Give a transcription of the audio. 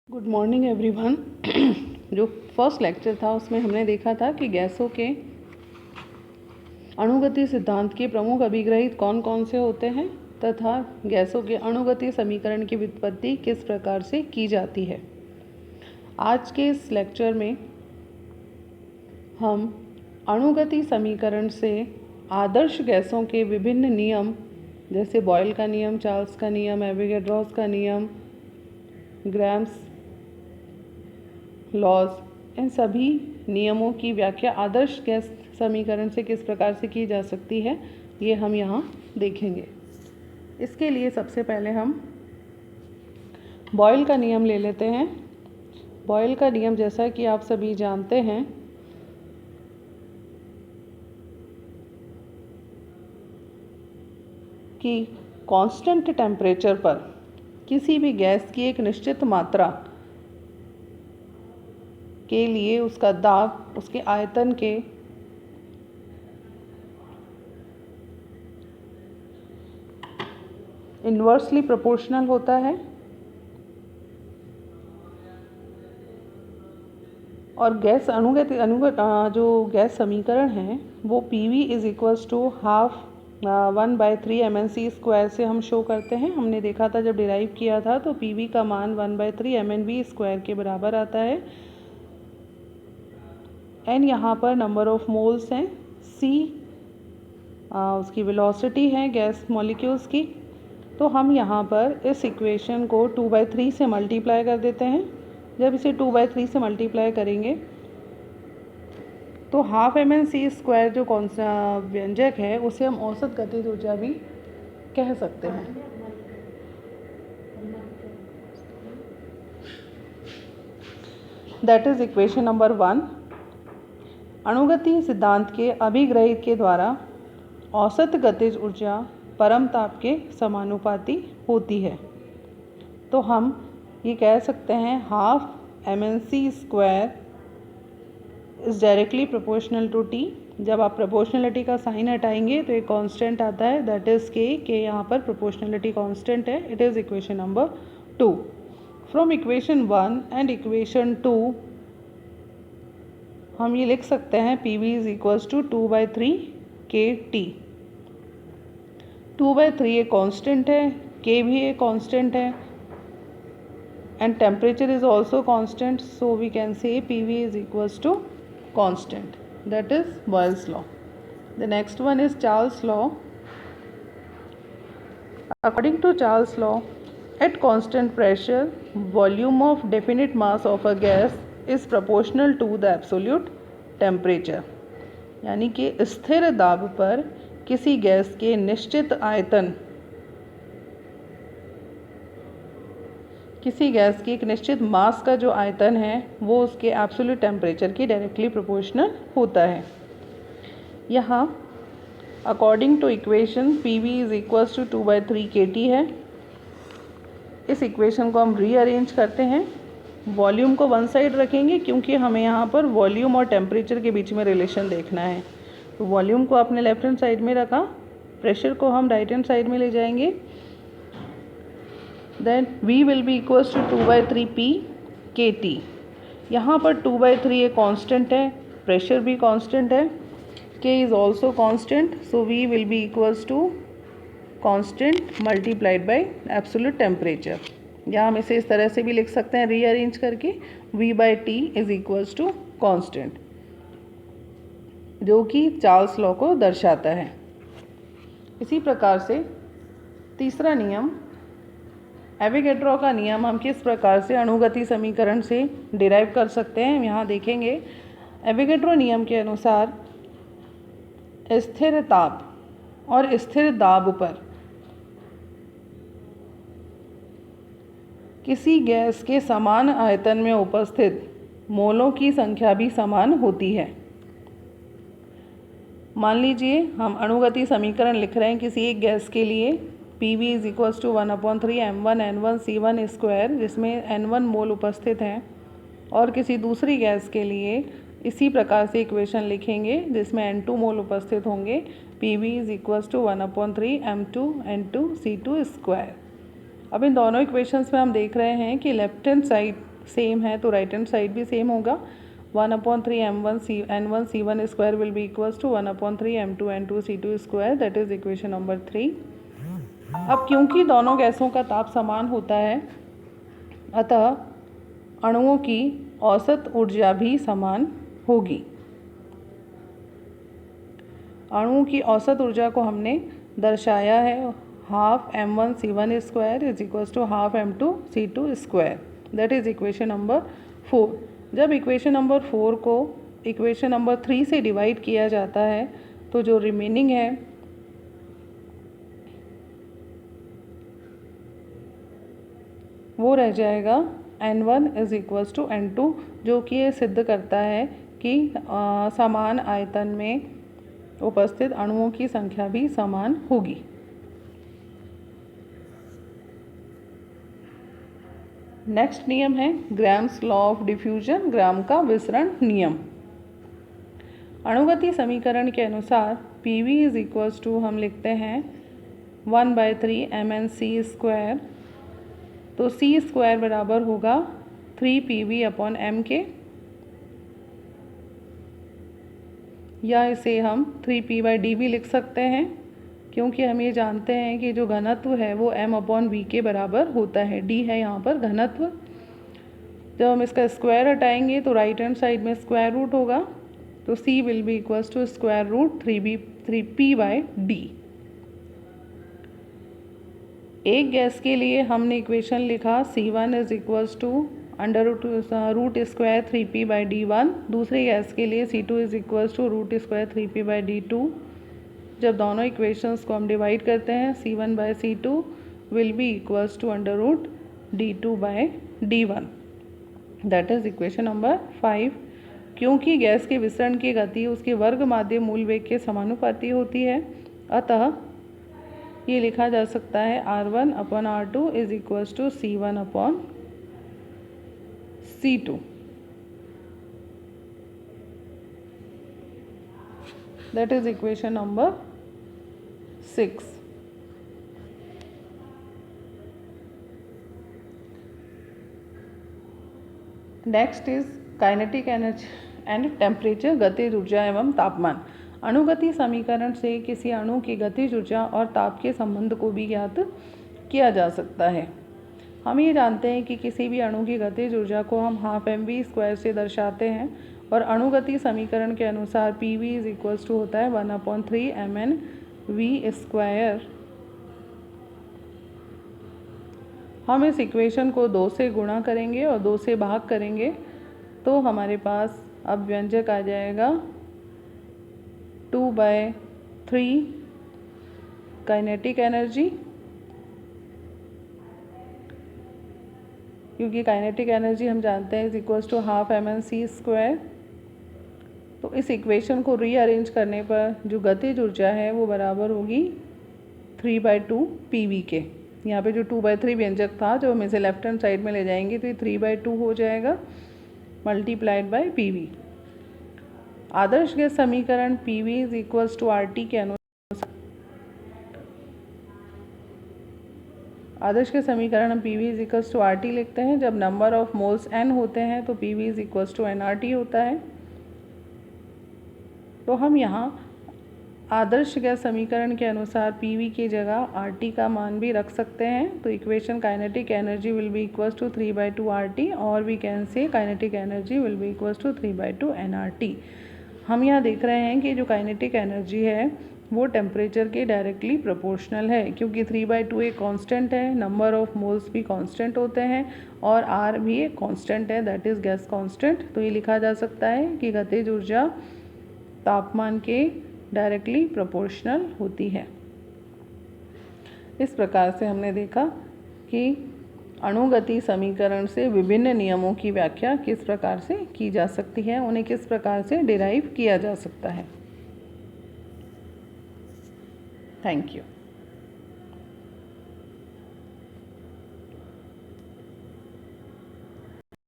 Good morning everyone. जो first lecture था उसमें हमने देखा था कि गैसों के अणुगति सिद्धांत के प्रमुख अभिग्रहित कौन कौन से होते हैं तथा गैसों के अणुगति समीकरण की व्युत्पत्ति किस प्रकार से की जाती है। आज के इस लेक्चर में हम अणुगति समीकरण से आदर्श गैसों के विभिन्न नियम जैसे बॉयल का नियम, चार्ल्स का नियम, एवोगैड्रोस का नियम, ग्राम्स लॉज, इन सभी नियमों की व्याख्या आदर्श गैस समीकरण से किस प्रकार से की जा सकती है, ये हम यहाँ देखेंगे। इसके लिए सबसे पहले हम बॉयल का नियम ले लेते हैं। बॉयल का नियम जैसा कि आप सभी जानते हैं कि कांस्टेंट टेम्परेचर पर किसी भी गैस की एक निश्चित मात्रा के लिए उसका दाब उसके आयतन के इन्वर्सली प्रोपोर्शनल होता है और गैस जो गैस समीकरण है वो PV is equals to half 1/3 MnC² से हम शो करते हैं। हमने देखा था जब डिराइव किया था तो PV का मान 1/3 MnV² के बराबर आता है। n यहाँ पर नंबर ऑफ मोल्स हैं, c उसकी वेलोसिटी है गैस मॉलिक्यूल्स की। तो हम यहाँ पर इस इक्वेशन को 2/3 से मल्टीप्लाई कर देते हैं। जब इसे 2/3 से मल्टीप्लाई करेंगे तो हाफ MnC² जो कौन सा व्यंजक है उसे हम औसत गतिज ऊर्जा भी कह सकते हैं। That is equation number 1। अणुगति सिद्धांत के अभिग्रहित के द्वारा औसत गतिज ऊर्जा परम ताप के समानुपाती होती है। तो हम ये कह सकते हैं half MnC² is directly proportional to T। जब आप प्रोपोर्शनलिटी का साइन हटाएंगे तो एक कांस्टेंट आता है दैट इज़ के यहाँ पर प्रोपोर्शनलिटी कांस्टेंट है। It is equation number 2। From equation 1 and equation 2 हम ये लिख सकते हैं PV is equals to 2/3 KT। 2/3 एक कांस्टेंट है, K भी एक कांस्टेंट है and temperature is also constant, so we can say PV is equals to constant. That is Boyle's law. The next one is Charles law. According to Charles law, at constant pressure, volume of definite mass of a gas is proportional to the absolute temperature। यानी कि स्थिर दाब पर किसी gas के निश्चित आयतन, किसी गैस की एक निश्चित मास का जो आयतन है वो उसके एब्सोल्यूट टेम्परेचर की डायरेक्टली प्रोपोर्शनल होता है। यहाँ according to equation PV is equals to 2/3 KT है। इस इक्वेशन को हम रीअरेंज करते हैं। वॉल्यूम को वन साइड रखेंगे क्योंकि हमें यहाँ पर वॉल्यूम और टेम्परेचर के बीच में रिलेशन देखना है। तो वॉल्यूम को आपने लेफ्ट हैंड साइड में रखा, प्रेशर को हम राइट हैंड साइड में ले जाएंगे। Then V will be equals to 2/3 P KT। यहाँ पर 2/3 एक कांस्टेंट है, प्रेशर भी कांस्टेंट है, K is also constant, so V will be equals to constant multiplied by absolute temperature. या हम इसे इस तरह से भी लिख सकते हैं रीअरेंज करके V/T is equals to constant, जो कि चार्ल्स लॉ को दर्शाता है। इसी प्रकार से तीसरा नियम एवोगैड्रो का नियम हम किस प्रकार से अणुगति समीकरण से डिराइव कर सकते हैं यहाँ देखेंगे। एवोगैड्रो नियम के अनुसार स्थिर ताप और स्थिर दाब पर किसी गैस के समान आयतन में उपस्थित मोलों की संख्या भी समान होती है। मान लीजिए हम अणुगति समीकरण लिख रहे हैं किसी एक गैस के लिए, PV is equals to 1/3 M1N1C1², जिसमें N1 मोल उपस्थित हैं, और किसी दूसरी गैस के लिए इसी प्रकार से इक्वेशन लिखेंगे जिसमें N2 मोल उपस्थित होंगे। PV is equals to 1/3 M2N2C2²। अब इन दोनों इक्वेशंस में हम देख रहे हैं कि लेफ्ट हैंड साइड सेम है तो राइट हैंड साइड भी सेम होगा। 1/3 n1 square will be equals to 1/3 m2 c2 square, that is equation number 3। अब क्योंकि दोनों गैसों का ताप समान होता है अतः अणुओं की औसत ऊर्जा भी समान होगी। अणुओं की औसत ऊर्जा को हमने दर्शाया है half m1 c1 square is equals to half m2 c2 square, that is equation number 4। जब इक्वेशन नंबर 4 को इक्वेशन नंबर 3 से डिवाइड किया जाता है तो जो रिमेनिंग है वो रह जाएगा n1 is equals to n2, जो कि ये सिद्ध करता है कि समान आयतन में उपस्थित अणुओं की संख्या भी समान होगी। नेक्स्ट नियम है ग्राम्स लॉ ऑफ डिफ्यूजन, ग्राम का विसरण नियम। अणुगति समीकरण के अनुसार PV इज इक्वल्स टू हम लिखते हैं 1/3 mnc स्क्वायर, तो c स्क्वायर बराबर होगा 3PV/m के, या इसे हम 3P/d भी लिख सकते हैं क्योंकि हम ये जानते हैं कि जो घनत्व है वो m/v के बराबर होता है। d है यहाँ पर घनत्व। जब हम इसका स्क्वायर हटाएंगे तो राइट हैंड साइड में स्क्वायर रूट होगा, तो c will be equals to square root 3p/d। एक गैस के लिए हमने इक्वेशन लिखा C1 is equals to root square 3p/d1, दूसरे गैस के लिए C2 is equals to root square 3p/d2। जब दोनों इक्वेशंस को हम डिवाइड करते हैं C1/C2 will be equals to root d2/d1, that is equation number 5। क्योंकि गैस के विसरण की गति उसके वर्ग माध्य मूल वेग के समानुपाती होती है अतः ये लिखा जा सकता है R1/R2 is equals to C1/C2, that is equation number 6। Next is kinetic energy and temperature, गतिज ऊर्जा एवं तापमान। अणुगति समीकरण से किसी अणु की गतिज ऊर्जा और ताप के संबंध को भी ज्ञात किया जा सकता है। हम ये जानते हैं कि किसी भी अणु की गतिज ऊर्जा को हम हाफ mv स्क्वायर से दर्शाते हैं और अणुगति समीकरण के अनुसार PV इज इक्वल्स टू होता है 1/3 mnv स्क्वायर। हम इस इक्वेशन को 2 से गुणा करेंगे और 2 से भाग करेंगे तो हमारे पास अब व्यंजक आ जाएगा 2/3 काइनेटिक एनर्जी, क्योंकि काइनेटिक एनर्जी हम जानते हैं is equals to half mnc square. तो इस इक्वेशन को रीअरेंज करने पर जो गतिज ऊर्जा है वो बराबर होगी 3/2 PV के। यहाँ पे जो 2/3 व्यंजक था जो हम इसे लेफ्ट हैंड साइड में ले जाएंगे तो ये 3/2 हो जाएगा मल्टीप्लाइड बाय PV। आदर्श गैस समीकरण PV is equals to RT के अनुसार आदर्श के समीकरण हम PV is equals to RT लिखते हैं। जब नंबर ऑफ मोल्स n होते हैं तो PV is equals to nRT होता है। तो हम यहाँ आदर्श गैस समीकरण के अनुसार PV की जगह RT का मान भी रख सकते हैं। तो equation kinetic energy will be equals to 3/2 RT और we can say kinetic energy will be equals to 3/2 nRT। हम यहाँ देख रहे हैं कि जो काइनेटिक एनर्जी है वो टेम्परेचर के डायरेक्टली प्रोपोर्शनल है, क्योंकि 3/2 एक कांस्टेंट है, नंबर ऑफ मोल्स भी कांस्टेंट होते हैं और R भी एक कांस्टेंट है, दैट इज़ गैस कांस्टेंट। तो ये लिखा जा सकता है कि गतिज ऊर्जा तापमान के डायरेक्टली प्रोपोर्शनल होती है। इस प्रकार से हमने देखा कि अणुगति समीकरण से विभिन्न नियमों की व्याख्या किस प्रकार से की जा सकती है, उन्हें किस प्रकार से डिराइव किया जा सकता है। Thank you.